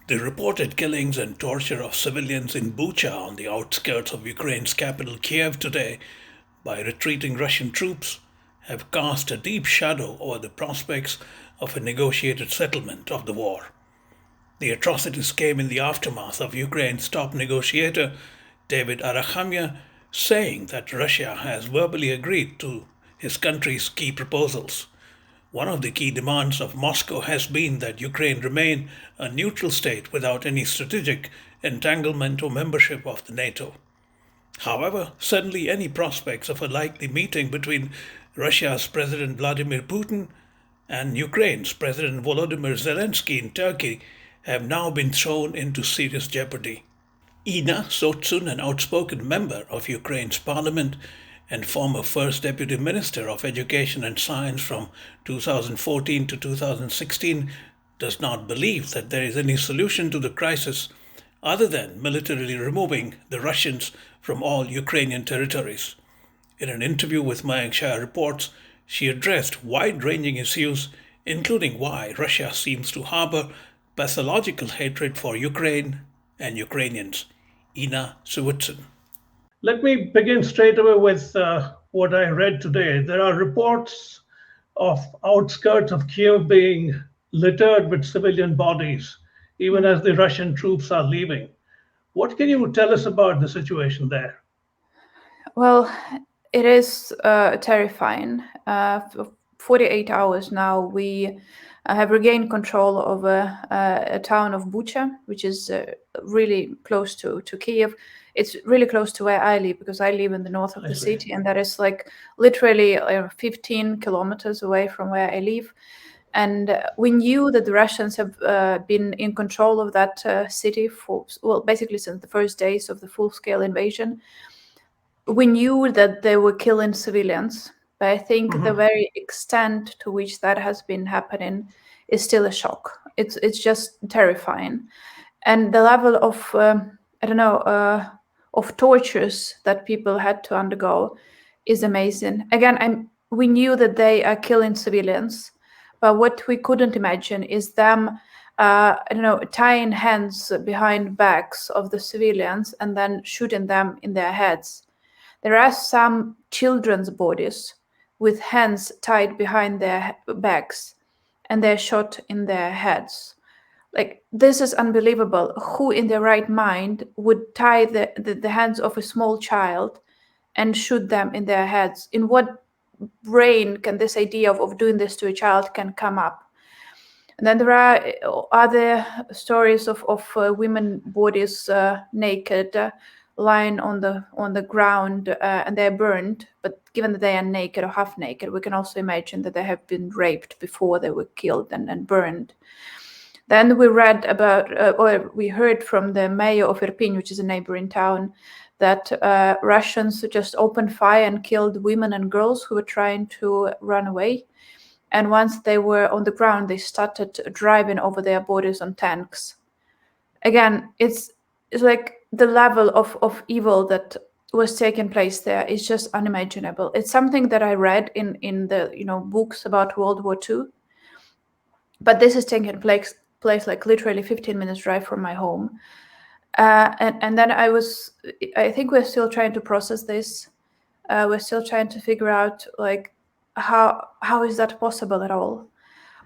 The reported killings and torture of civilians in Bucha on the outskirts of Ukraine's capital Kyiv today by retreating Russian troops have cast a deep shadow over the prospects of a negotiated settlement of the war. The atrocities came in the aftermath of Ukraine's top negotiator, David Arachamia, saying that Russia has verbally agreed to his country's key proposals. One of the key demands of Moscow has been that Ukraine remain a neutral state without any strategic entanglement or membership of the NATO. However, suddenly any prospects of a likely meeting between Russia's President Vladimir Putin and Ukraine's President Volodymyr Zelensky in Turkey have now been thrown into serious jeopardy. Ina Sovsun, an outspoken member of Ukraine's parliament and former First Deputy Minister of Education and Science from 2014 to 2016, does not believe that there is any solution to the crisis other than militarily removing the Russians from all Ukrainian territories. In an interview with Mayank Chhaya Reports, she addressed wide-ranging issues, including why Russia seems to harbor pathological hatred for Ukraine and Ukrainians. Ina Sovatsun. Let me begin straight away with what I read today. There are reports of outskirts of Kyiv being littered with civilian bodies, even as the Russian troops are leaving. What can you tell us about the situation there? Well, it is terrifying. For 48 hours now, we have regained control over a town of Bucha, which is really close to Kyiv. It's really close to where I live because I live in the north of the city, and that is like literally 15 kilometers away from where I live. And we knew that the Russians have been in control of that city for, well, basically since the first days of the full-scale invasion. We knew that they were killing civilians, but I think the very extent to which that has been happening is still a shock. It's just terrifying, and the level of of tortures that people had to undergo is amazing. Again, we knew that they are killing civilians, but what we couldn't imagine is them, tying hands behind backs of the civilians and then shooting them in their heads. There are some children's bodies with hands tied behind their backs and they're shot in their heads. Like, this is unbelievable. Who in their right mind would tie the hands of a small child and shoot them in their heads? In what brain can this idea of doing this to a child can come up? And then there are other stories of women bodies naked, lying on the ground, and they're burned. But given that they are naked or half naked, we can also imagine that they have been raped before they were killed and burned. Then we read about, or we heard from the mayor of Irpin, which is a neighboring town, that Russians just opened fire and killed women and girls who were trying to run away. And once they were on the ground, they started driving over their bodies on tanks. Again, it's like the level of evil that was taking place there is just unimaginable. It's something that I read in the books about World War II, but this is taking place like literally 15 minutes drive from my home. And then I think we're still trying to process this. We're still trying to figure out like how is that possible at all?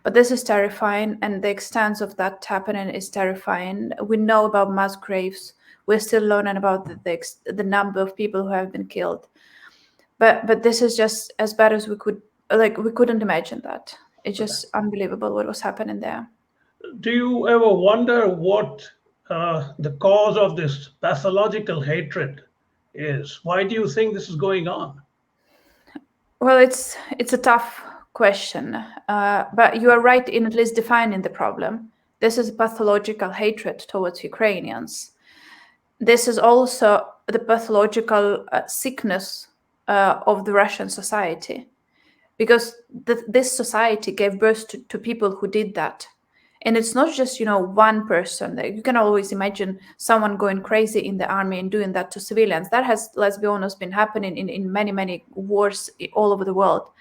But this is terrifying, and the extent of that happening is terrifying. We know about mass graves. We're still learning about the number of people who have been killed. But this is just as bad as we couldn't imagine that. It's just unbelievable what was happening there. Do you ever wonder what the cause of this pathological hatred is? Why do you think this is going on? Well, it's a tough question, but you are right in at least defining the problem. This is pathological hatred towards Ukrainians. This is also the pathological sickness of the Russian society, because this society gave birth to people who did that. And it's not just, one person. You can always imagine someone going crazy in the army and doing that to civilians. That has, let's be honest, been happening in many, many wars all over the world.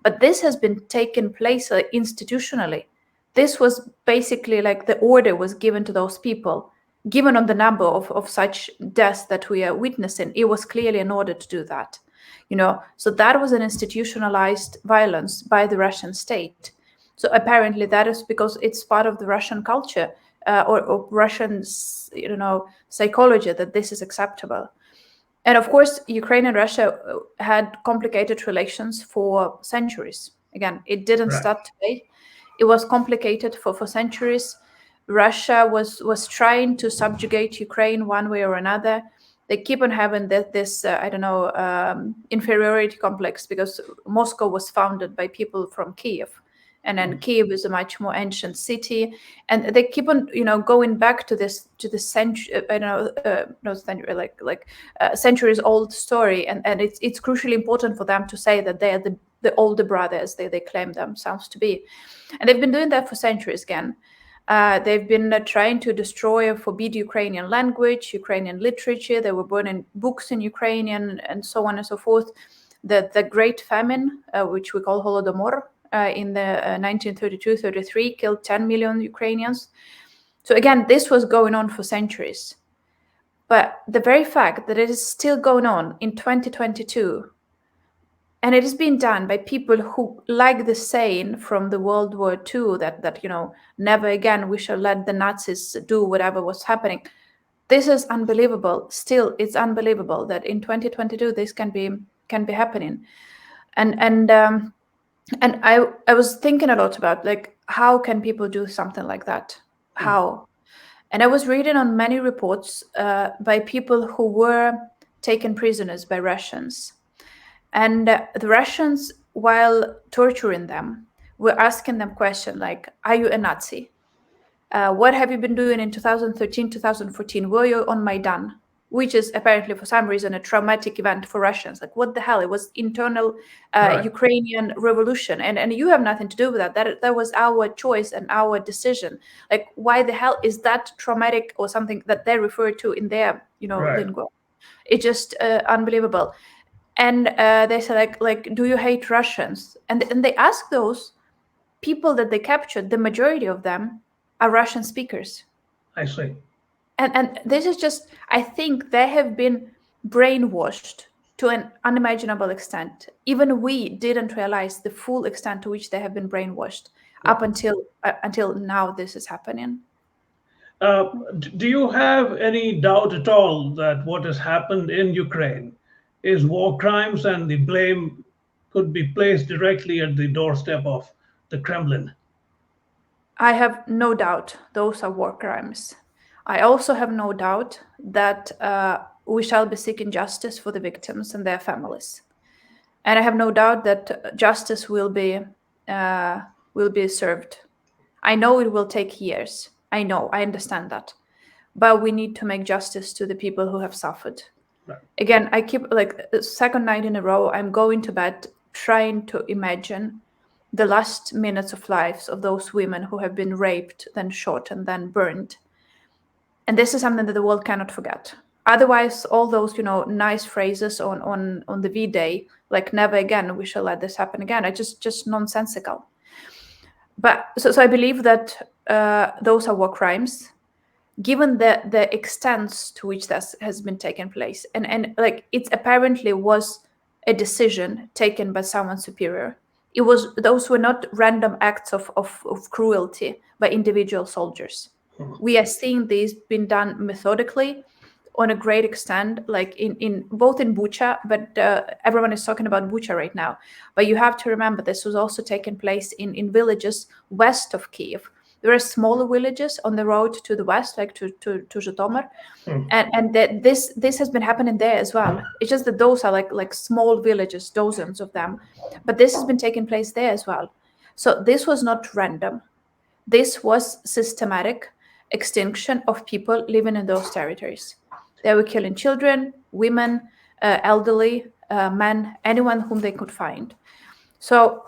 But this has been taking place institutionally this was basically like the order was given to those people. Given on the number of such deaths that we are witnessing, it was clearly an order to do that. So that was an institutionalized violence by the Russian state. So apparently that is because it's part of the Russian culture or Russian, psychology, that this is acceptable. And of course, Ukraine and Russia had complicated relations for centuries. Again, it didn't start today. It was complicated for centuries. Russia was trying to subjugate Ukraine one way or another. They keep on having this inferiority complex, because Moscow was founded by people from Kyiv. And then Kyiv is a much more ancient city, and they keep on, going back to this century, centuries old story, and it's crucially important for them to say that they are the older brothers they claim themselves to be, and they've been doing that for centuries. Again, they've been trying to destroy or forbid Ukrainian language, Ukrainian literature. They were burning books in Ukrainian, and so on and so forth. The Great Famine, which we call Volodymyr, in the 1932-33, killed 10 million Ukrainians. So again, this was going on for centuries. But the very fact that it is still going on in 2022, and it is being done by people who, like the saying from the World War II, that never again we shall let the Nazis do whatever was happening. This is unbelievable. Still, it's unbelievable that in 2022 this can be happening. And I was thinking a lot about, like, how can people do something like that? How? And I was reading on many reports by people who were taken prisoners by Russians. And the Russians, while torturing them, were asking them questions like, are you a Nazi? What have you been doing in 2013, 2014? Were you on Maidan? Which is apparently, for some reason, a traumatic event for Russians. Like, what the hell? It was internal Ukrainian revolution, and you have nothing to do with that. That was our choice and our decision. Like, why the hell is that traumatic or something that they refer to in their, lingo? It's just unbelievable. And they said, like, do you hate Russians? And they ask those people that they captured. The majority of them are Russian speakers. I see. And this is just, I think they have been brainwashed to an unimaginable extent. Even we didn't realize the full extent to which they have been brainwashed up until now this is happening. Do you have any doubt at all that what has happened in Ukraine is war crimes and the blame could be placed directly at the doorstep of the Kremlin? I have no doubt those are war crimes. I also have no doubt that we shall be seeking justice for the victims and their families. And I have no doubt that justice will be served. I know it will take years. I understand that. But we need to make justice to the people who have suffered. Right. Again, I keep, like, second night in a row, I'm going to bed trying to imagine the last minutes of lives of those women who have been raped, then shot, and then burned. And this is something that the world cannot forget. Otherwise, all those, nice phrases on the V-Day, like, never again, we shall let this happen again, are just nonsensical. But so I believe that those are war crimes, given the extents to which this has been taken place. And like, it apparently was a decision taken by someone superior. Those were not random acts of cruelty by individual soldiers. We are seeing these being done methodically on a great extent, like in both in Bucha, but everyone is talking about Bucha right now. But you have to remember this was also taking place in villages west of Kyiv. There are smaller villages on the road to the west, like to Zhytomyr, and this has been happening there as well. It's just that those are like small villages, dozens of them, but this has been taking place there as well. So this was not random. This was systematic extinction of people living in those territories. They were killing children, women, elderly, men, anyone whom they could find. So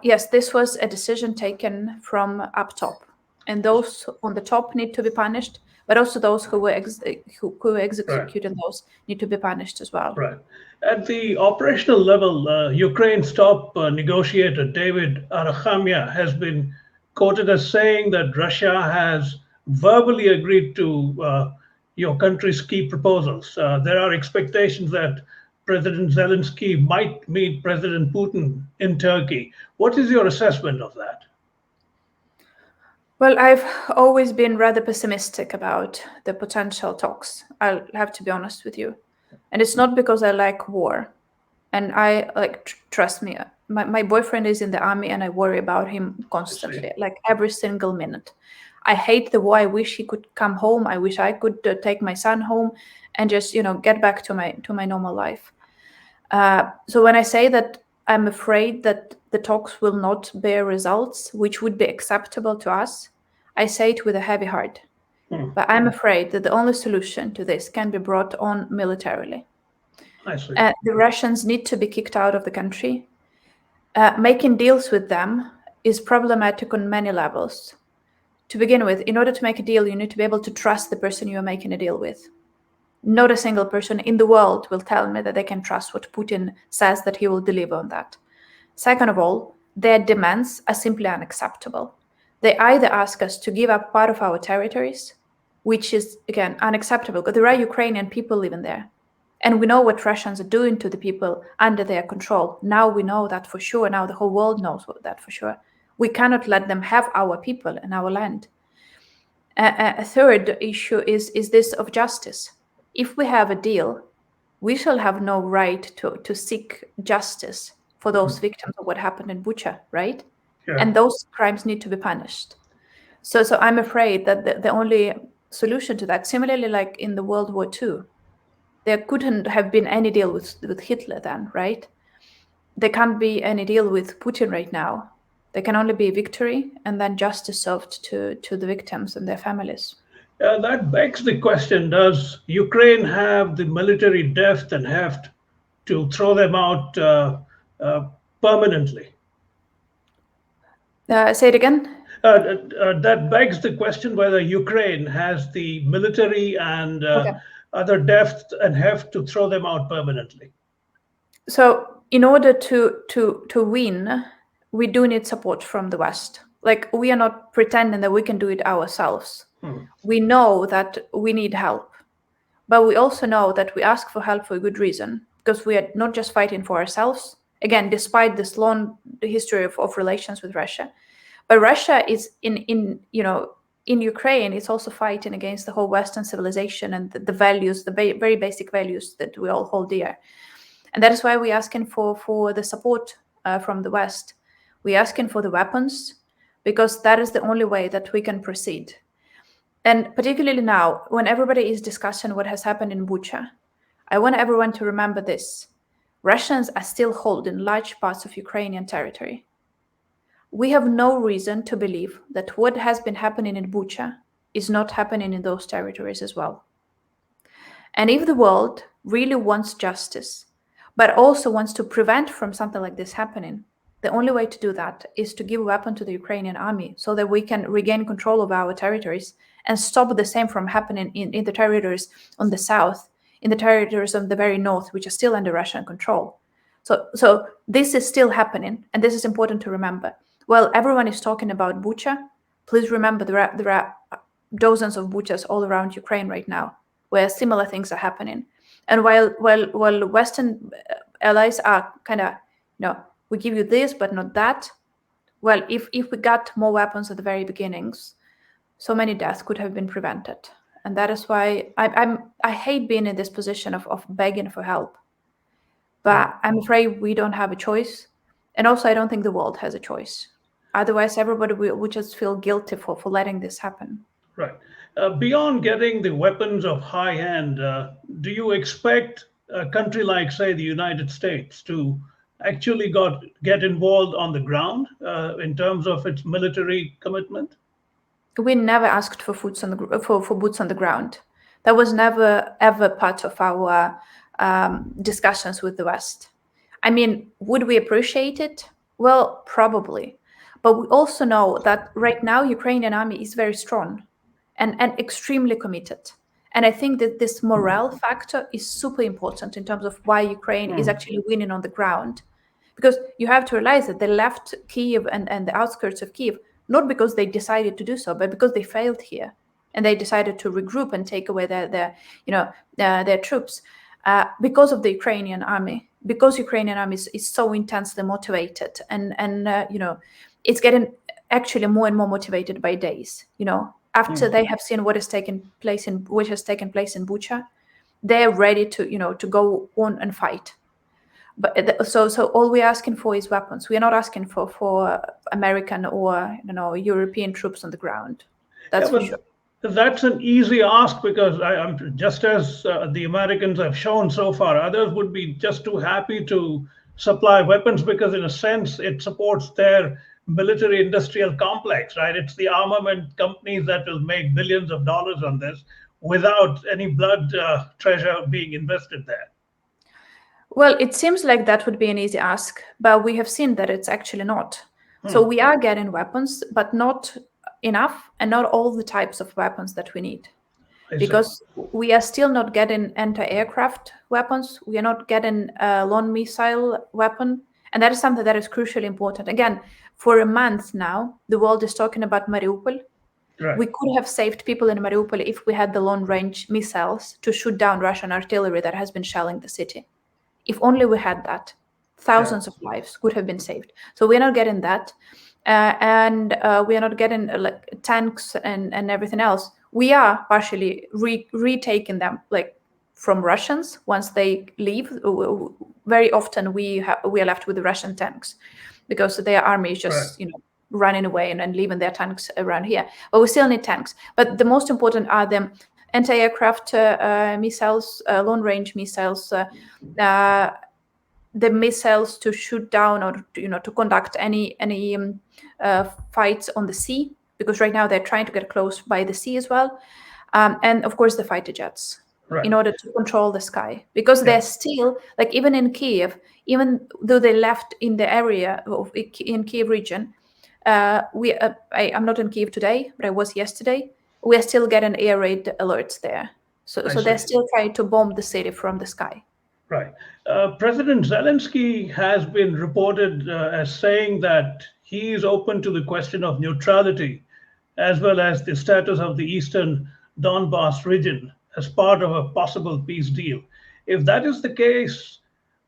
yes, this was a decision taken from up top, and those on the top need to be punished, but also those who were executing those need to be punished as well. Right. At the operational level, Ukraine's top negotiator, David Arachamia, has been quoted as saying that Russia has verbally agreed to your country's key proposals. There are expectations that President Zelensky might meet President Putin in Turkey. What is your assessment of that? Well, I've always been rather pessimistic about the potential talks. I'll have to be honest with you. And it's not because I like war. And I trust me, my boyfriend is in the army and I worry about him constantly, like every single minute. I hate the war. I wish he could come home. I wish I could take my son home and just, get back to my normal life. So when I say that I'm afraid that the talks will not bear results, which would be acceptable to us, I say it with a heavy heart. But I'm afraid that the only solution to this can be brought on militarily. I see. The Russians need to be kicked out of the country. Making deals with them is problematic on many levels. To begin with, in order to make a deal, you need to be able to trust the person you are making a deal with. Not a single person in the world will tell me that they can trust what Putin says that he will deliver on that. Second of all, their demands are simply unacceptable. They either ask us to give up part of our territories, which is, again, unacceptable, because there are Ukrainian people living there. And we know what Russians are doing to the people under their control. Now we know that for sure. Now the whole world knows that for sure. We cannot let them have our people and our land. A third issue is this of justice. If we have a deal, we shall have no right to seek justice for those victims of what happened in Bucha, right? Yeah. And those crimes need to be punished. So I'm afraid that the only solution to that, similarly like in the World War II, there couldn't have been any deal with Hitler then, right? There can't be any deal with Putin right now. There can only be victory and then justice served to the victims and their families. That begs the question, does Ukraine have the military depth and heft to throw them out permanently? Say it again? That begs the question whether Ukraine has the military and other depth and heft to throw them out permanently. So in order to win, we do need support from the West. Like, we are not pretending that we can do it ourselves. We know that we need help, but we also know that we ask for help for a good reason, because we are not just fighting for ourselves, again, despite this long history of relations with Russia. But Russia is in Ukraine, it's also fighting against the whole Western civilization and the values, the very basic values that we all hold dear. And that is why we're asking for the support from the West. We're asking for the weapons, because that is the only way that we can proceed. And particularly now, when everybody is discussing what has happened in Bucha, I want everyone to remember this. Russians are still holding large parts of Ukrainian territory. We have no reason to believe that what has been happening in Bucha is not happening in those territories as well. And if the world really wants justice, but also wants to prevent from something like this happening, the only way to do that is to give a weapon to the Ukrainian army so that we can regain control of our territories and stop the same from happening in the territories on the south, in the territories on the very north, which are still under Russian control. So this is still happening, and this is important to remember. While everyone is talking about Bucha, please remember there are dozens of Buchas all around Ukraine right now, where similar things are happening. And while Western allies are kind of, we give you this, but not that. Well, if we got more weapons at the very beginnings, so many deaths could have been prevented. And that is why I hate being in this position of begging for help. But I'm afraid we don't have a choice. And also, I don't think the world has a choice. Otherwise, everybody would just feel guilty for letting this happen. Right. Beyond getting the weapons of high end, do you expect a country like, say, the United States to actually get involved on the ground in terms of its military commitment? We never asked for boots on the ground. That was never, ever part of our discussions with the West. I mean, would we appreciate it? Well, probably. But we also know that right now, Ukrainian army is very strong and extremely committed. And I think that this morale factor is super important in terms of why Ukraine is actually winning on the ground. Because you have to realize that they left Kyiv and the outskirts of Kyiv not because they decided to do so, but because they failed here, and they decided to regroup and take away their troops because of the Ukrainian army. Because Ukrainian army is so intensely motivated, and it's getting actually more and more motivated by days. After they have seen what has taken place in Bucha, they're ready to go on and fight. But so all we're asking for is weapons. We are not asking for American or European troops on the ground. That's for sure. That's an easy ask, because I'm just as the Americans have shown so far, others would be just too happy to supply weapons, because in a sense it supports their military industrial complex, right? It's the armament companies that will make billions of dollars on this without any blood treasure being invested there. Well, it seems like that would be an easy ask, but we have seen that it's actually not. So we are getting weapons, but not enough, and not all the types of weapons that we need. Because we are still not getting anti-aircraft weapons. We are not getting a long missile weapon. And that is something that is crucially important. Again, for a month now, the world is talking about Mariupol. Right. We could have saved people in Mariupol if we had the long-range missiles to shoot down Russian artillery that has been shelling the city. If only we had that, thousands of lives could have been saved. So we're not getting that. And we are not getting tanks and everything else. We are partially retaking them from Russians once they leave. Very often we are left with the Russian tanks, because their army is just running away and leaving their tanks around here. But we still need tanks. But the most important are the anti-aircraft missiles, long-range missiles, the missiles to shoot down or to conduct any fights on the sea, because right now they're trying to get close by the sea as well, and of course the fighter jets, in order to control the sky, because they're still even in Kyiv, even though they left in the area in Kyiv region. I'm not in Kyiv today, but I was yesterday. We are still getting air raid alerts there, so they're still trying to bomb the city from the sky. Right. President Zelensky has been reported as saying that he is open to the question of neutrality, as well as the status of the eastern Donbas region as part of a possible peace deal. If that is the case,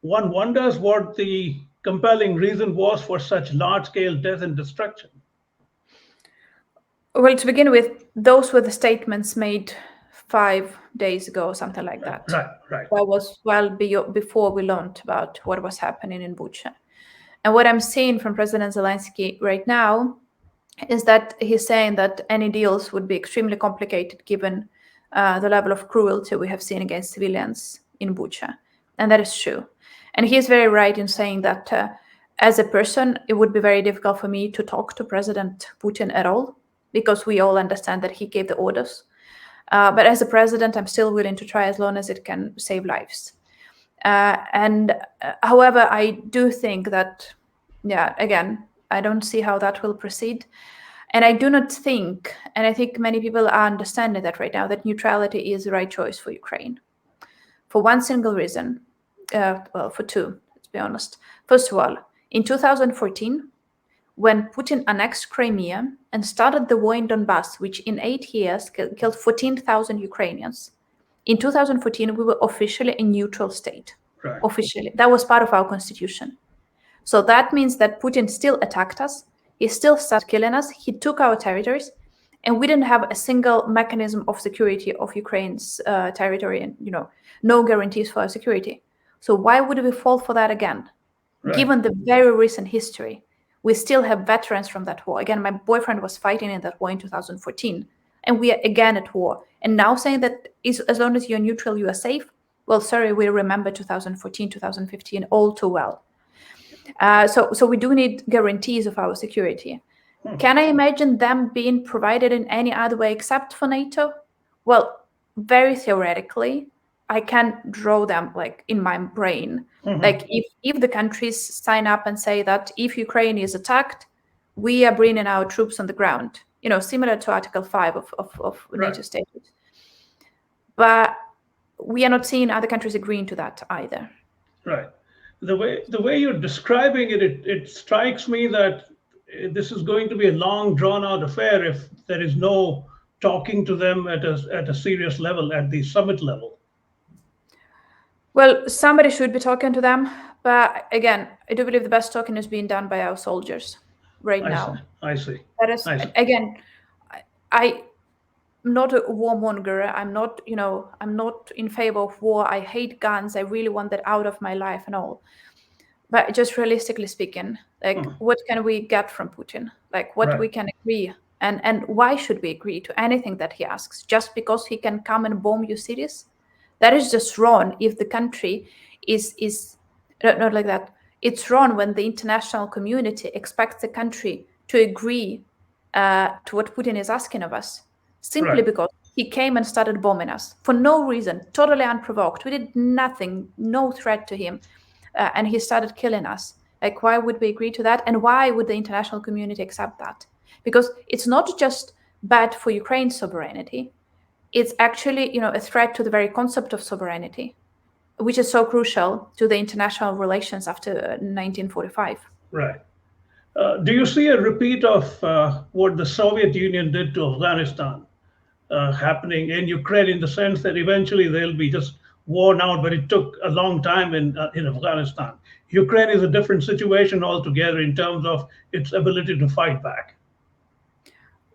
one wonders what the compelling reason was for such large-scale death and destruction. Well, to begin with, those were the statements made 5 days ago, something like that. Right. That was before we learned about what was happening in Bucha. And what I'm seeing from President Zelensky right now is that he's saying that any deals would be extremely complicated given the level of cruelty we have seen against civilians in Bucha. And that is true. And he is very right in saying that as a person, it would be very difficult for me to talk to President Putin at all, because we all understand that he gave the orders. But as a president, I'm still willing to try as long as it can save lives. However, I do think that, again, I don't see how that will proceed. And I do not think, and I think many people are understanding that right now, that neutrality is the right choice for Ukraine. For one single reason, for two, let's be honest. First of all, in 2014, when Putin annexed Crimea and started the war in Donbass, which in 8 years killed 14,000 Ukrainians, in 2014, we were officially a neutral state. Right. Officially. That was part of our constitution. So that means that Putin still attacked us. He still started killing us. He took our territories, and we didn't have a single mechanism of security of Ukraine's territory, and no guarantees for our security. So why would we fall for that again? Right. Given the very recent history, we still have veterans from that war. Again, my boyfriend was fighting in that war in 2014, and we are again at war. And now saying that as long as you're neutral, you are safe. Well, sorry, we remember 2014, 2015 all too well. So we do need guarantees of our security. Can I imagine them being provided in any other way except for NATO? Well, very theoretically, I can draw them in my brain. Mm-hmm. If the countries sign up and say that if Ukraine is attacked, we are bringing our troops on the ground, similar to Article 5 of right. NATO statutes. But we are not seeing other countries agreeing to that either. Right. The way you're describing it strikes me that this is going to be a long, drawn-out affair if there is no talking to them at a serious level, at the summit level. Well, somebody should be talking to them, but again, I do believe the best talking is being done by our soldiers right now. I see. That is, again, I'm not a warmonger. I'm not, I'm not in favor of war. I hate guns. I really want that out of my life and all. But just realistically speaking, like, what can we get from Putin? Like, what we can agree, and why should we agree to anything that he asks? Just because he can come and bomb your cities? That is just wrong. If the country is not like that, it's wrong when the international community expects the country to agree to what Putin is asking of us, simply because he came and started bombing us for no reason, totally unprovoked. We did nothing, no threat to him, and he started killing us. Like, why would we agree to that? And why would the international community accept that? Because it's not just bad for Ukraine's sovereignty. It's actually, a threat to the very concept of sovereignty, which is so crucial to the international relations after 1945. Right. Do you see a repeat of what the Soviet Union did to Afghanistan happening in Ukraine, in the sense that eventually they'll be just worn out, but it took a long time in Afghanistan? Ukraine is a different situation altogether in terms of its ability to fight back.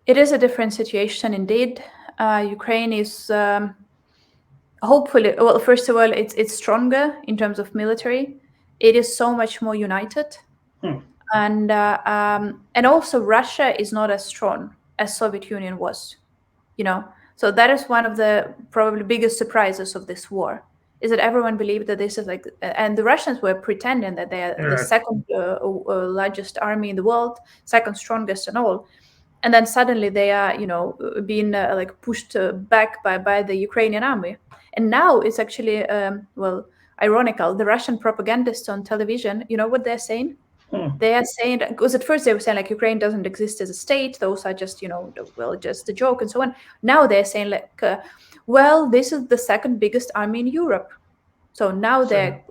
It is a different situation indeed. Ukraine is hopefully, well, first of all, it's stronger in terms of military. It is so much more united, and also Russia is not as strong as Soviet Union was, So that is one of the probably biggest surprises of this war, is that everyone believed that this is like, and the Russians were pretending that they are the second largest army in the world, second strongest and all. And then suddenly they are, being pushed back by the Ukrainian army. And now it's actually, ironical. The Russian propagandists on television, you know what they're saying? They are saying, because at first they were saying like Ukraine doesn't exist as a state. Those are just, just a joke and so on. Now they're saying this is the second biggest army in Europe. So now they're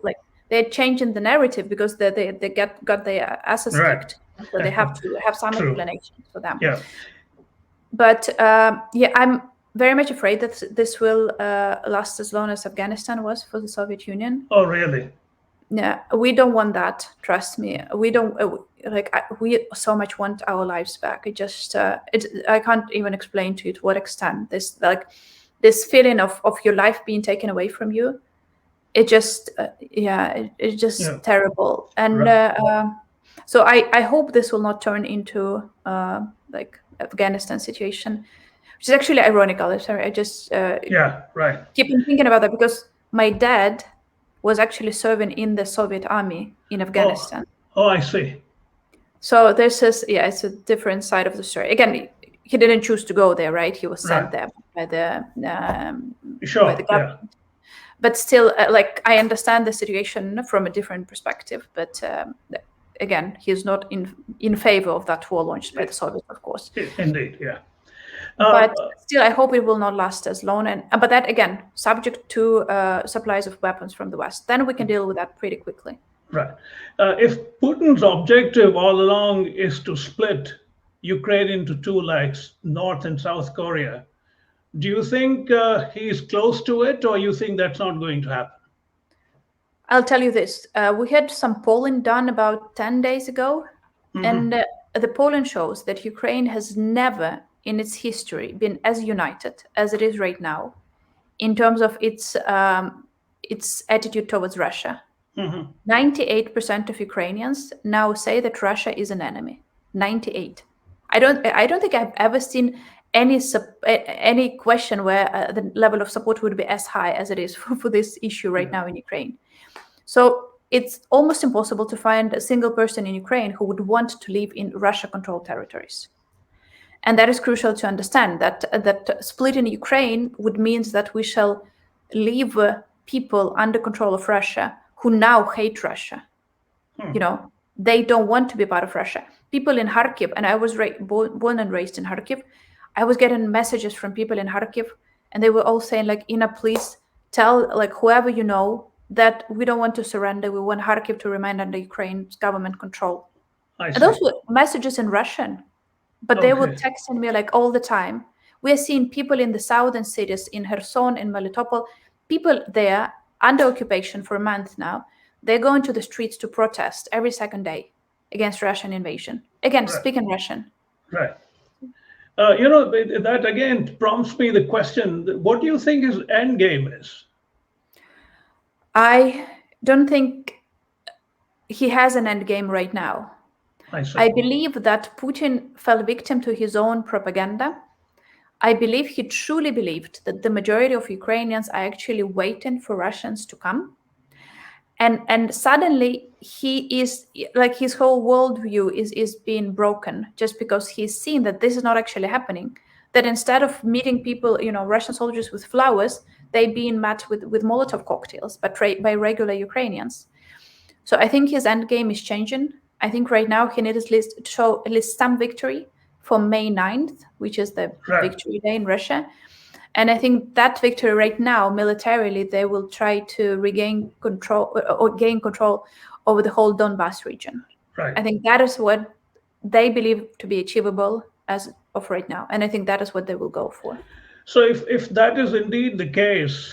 changing the narrative because they got their asses kicked. So they have to have some explanation for them. Yeah. But I'm very much afraid that this will last as long as Afghanistan was for the Soviet Union. Oh, really? Yeah, we don't want that. Trust me, we don't. We so much want our lives back. It just, I can't even explain to you to what extent this feeling of your life being taken away from you. It just, it's just terrible. And so I hope this will not turn into Afghanistan situation, which is actually ironical. Sorry, I just keep thinking about that because my dad was actually serving in the Soviet army in Afghanistan. Oh, I see. So this is, it's a different side of the story. Again, he didn't choose to go there, right? He was sent there by the government. Yeah. But still, I understand the situation from a different perspective. But again, he's not in favor of that war launched by the Soviets, of course. Indeed, yeah. But still, I hope it will not last as long. But that, again, subject to supplies of weapons from the West. Then we can deal with that pretty quickly. Right. If Putin's objective all along is to split Ukraine into two, like North and South Korea, do you think he's close to it, or you think that's not going to happen? I'll tell you this. We had some polling done about 10 days ago, and the polling shows that Ukraine has never in its history been as united as it is right now in terms of its attitude towards Russia. 98% of Ukrainians now say that Russia is an enemy. 98. I don't think I've ever seen any question where the level of support would be as high as it is for this issue right now in Ukraine. So it's almost impossible to find a single person in Ukraine who would want to live in Russia-controlled territories. And that is crucial to understand, that splitting Ukraine would mean that we shall leave people under control of Russia who now hate Russia. They don't want to be part of Russia. People in Kharkiv, and I was born and raised in Kharkiv, I was getting messages from people in Kharkiv, and they were all saying, Ina, please tell whoever you know that we don't want to surrender. We want Kharkiv to remain under Ukraine's government control. I And those see. were messages in Russian, but they were Okay. texting me like all the time. We are seeing people in the southern cities, in Kherson, in Melitopol, people there under occupation for a month now. They're going to the streets to protest every second day against Russian invasion. Again, Right. speaking Russian. Right. That again prompts me the question: what do you think his end game is? I don't think he has an end game right now. I see. I believe that Putin fell victim to his own propaganda. I believe he truly believed that the majority of Ukrainians are actually waiting for Russians to come. And suddenly he is like his whole worldview is being broken just because he's seen that this is not actually happening. That instead of meeting people, Russian soldiers with flowers, they're being met with Molotov cocktails, but by regular Ukrainians. So I think his end game is changing. I think right now he needs to show at least some victory for May 9th, which is the Right. victory day in Russia. And I think that victory right now, militarily, they will try to regain control or gain control over the whole Donbas region. Right. I think that is what they believe to be achievable as of right now. And I think that is what they will go for. So if that is indeed the case,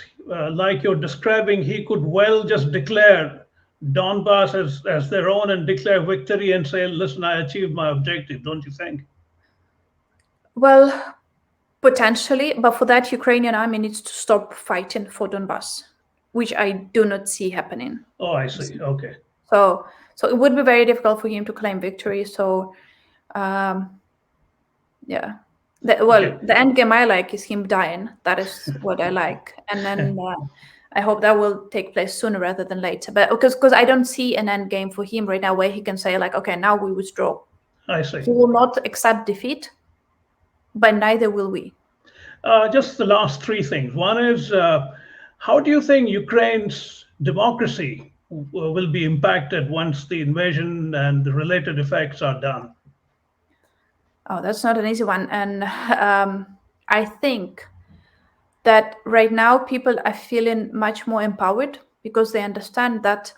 like you're describing, he could well just declare Donbass as their own and declare victory and say, listen, I achieved my objective, don't you think? Well, potentially, but for that, Ukrainian army needs to stop fighting for Donbas, which I do not see happening. Oh, I see. Okay. So it would be very difficult for him to claim victory. So, yeah. The end game I like is him dying. That is what I like, and then I hope that will take place sooner rather than later. But because I don't see an end game for him right now where he can say like, okay, now we withdraw. I see. He will not accept defeat, but neither will we. Just the last three things. One is, how do you think Ukraine's democracy will be impacted once the invasion and the related effects are done? Oh, that's not an easy one. And I think that right now people are feeling much more empowered because they understand that,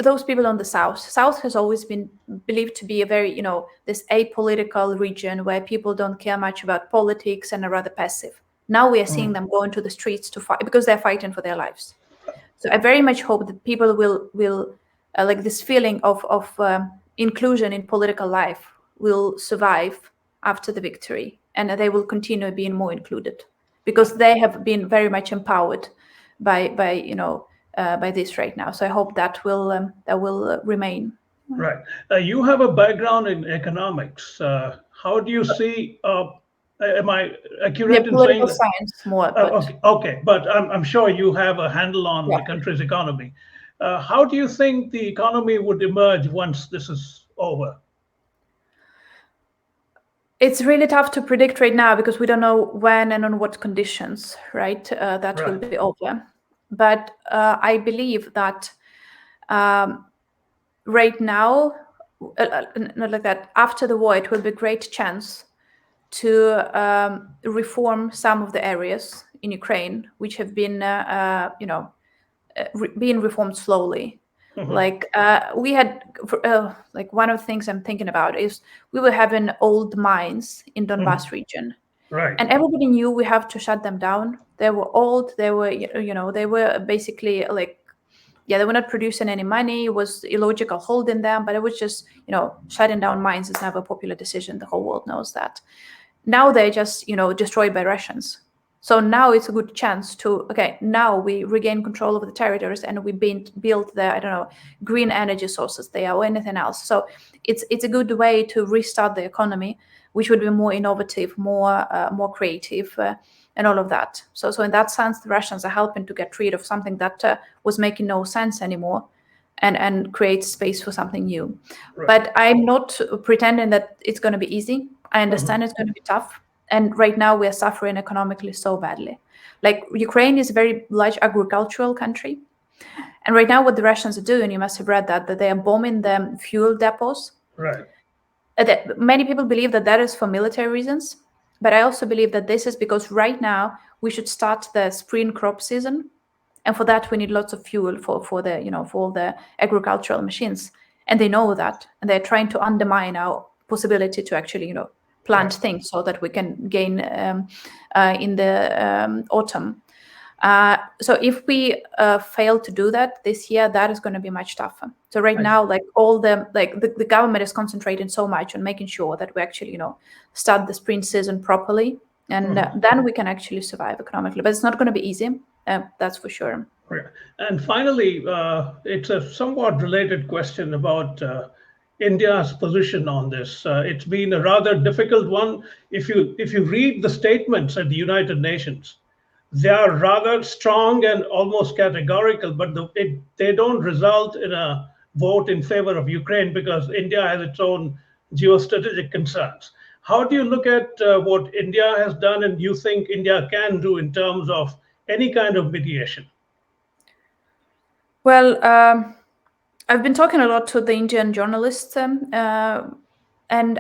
those people on the South has always been believed to be a very, this apolitical region where people don't care much about politics and are rather passive. Now we are seeing them go into the streets to fight because they're fighting for their lives. So I very much hope that people will like this feeling of inclusion in political life will survive after the victory, and they will continue being more included because they have been very much empowered by this right now. So I hope that will remain. Right. You have a background in economics. How do you see? Am I accurate in saying Political that? science more. But Okay, but I'm sure you have a handle on Yeah. the country's economy. How do you think the economy would emerge once this is over? it's really tough to predict right now because we don't know when and on what conditions, right? That will Right. be over. But I believe that right now, not like that, after the war, it will be a great chance to reform some of the areas in Ukraine which have been, being reformed slowly. Like we had, like one of the things I'm thinking about is we were having old mines in Donbas region, Right. and everybody knew we have to shut them down. They were old. They were, they were basically like, they were not producing any money. It was illogical holding them, but it was just, shutting down mines is never a popular decision. The whole world knows that. Now they're just, destroyed by Russians. So now it's a good chance to, now we regain control of the territories and we build the, green energy sources there or anything else. So it's a good way to restart the economy, which would be more innovative, more creative, and all of that. So in that sense, the Russians are helping to get rid of something that was making no sense anymore, and create space for something new. Right. But I'm not pretending that it's going to be easy. I understand it's going to be tough. And right now we are suffering economically so badly. Like Ukraine is a very large agricultural country. And right now what the Russians are doing, you must have read that they are bombing the fuel depots. Right. Many people believe that is for military reasons. But I also believe that this is because right now we should start the spring crop season. And for that, we need lots of fuel for all the agricultural machines. and they know that, and they're trying to undermine our possibility to actually, plant things so that we can gain in the autumn. So if we fail to do that this year, that is going to be much tougher. So right now, like the government is concentrating so much on making sure that we actually, start the spring season properly, and then we can actually survive economically. But it's not going to be easy, that's for sure. And finally, it's a somewhat related question about India's position on this. It's been a rather difficult one. If you read the statements at the United Nations, they are rather strong and almost categorical, but they don't result in a vote in favor of Ukraine because India has its own geostrategic concerns. How do you look at what India has done, and you think India can do in terms of any kind of mediation? Well, I've been talking a lot to the Indian journalists, and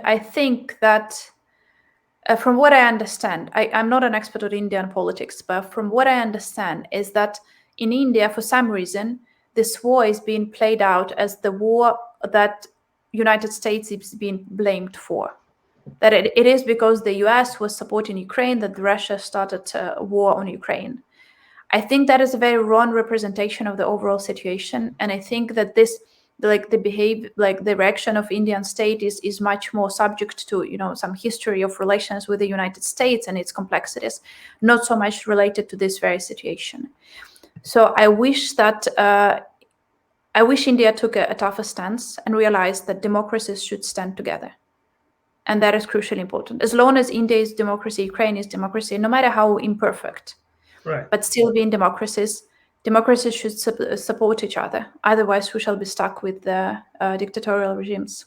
I think that from what I understand, I'm not an expert on Indian politics, but from what I understand is that in India, for some reason, this war is being played out as the war that United States is being blamed for. That it is because the US was supporting Ukraine that Russia started a war on Ukraine. I think that is a very wrong representation of the overall situation, and I think that this, the behavior, the reaction of Indian state is much more subject to some history of relations with the United States and its complexities, not so much related to this very situation. So I wish India took a tougher stance and realized that democracies should stand together. And that is crucially important. As long as India is democracy, Ukraine is democracy, no matter how imperfect, but still being democracies should support each other. Otherwise, we shall be stuck with the dictatorial regimes.